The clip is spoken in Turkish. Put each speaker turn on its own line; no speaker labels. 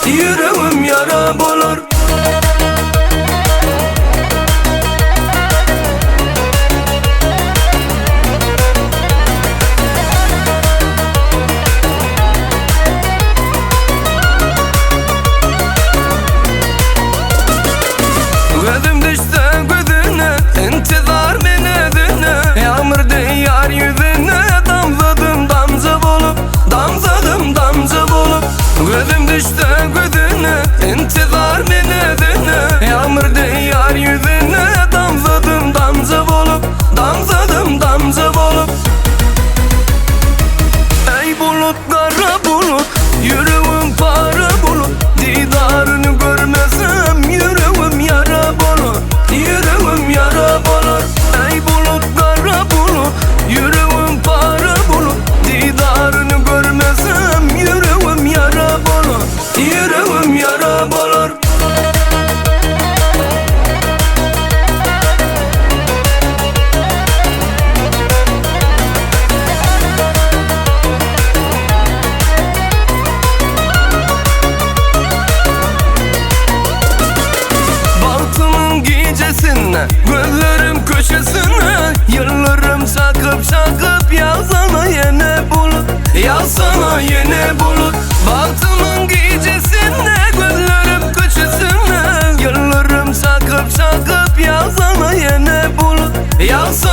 Yüreğim yara bulur. Gözüm düşse gözüne, intizar beni dinle. Yağmur değer yüzüne, damladım damcı bulup, damladım damcı bulup. Gözüm düşse gözüne, intizar beni dinle. Yağmur değer yüzüne, damladım damcı bulup, damladım damcı bulup. Ey bulut kara bulut, yüreğim para bulut. Didarını görmesem yüreğim yara bulur. Yüreğim yara bulur. Ey bulut kara bulut, yüreğim para bulut. Didarını görmesem yüreğim yara bulur. Yüreğim yara bulur. Gözlerim köşesine, yıllarım sakıp sakıp yazana yine bulut, yazana yine bulut. Bahtımın gecesine, gözlerim köşesine, yıllarım sakıp sakıp yazana yine bulut, yazana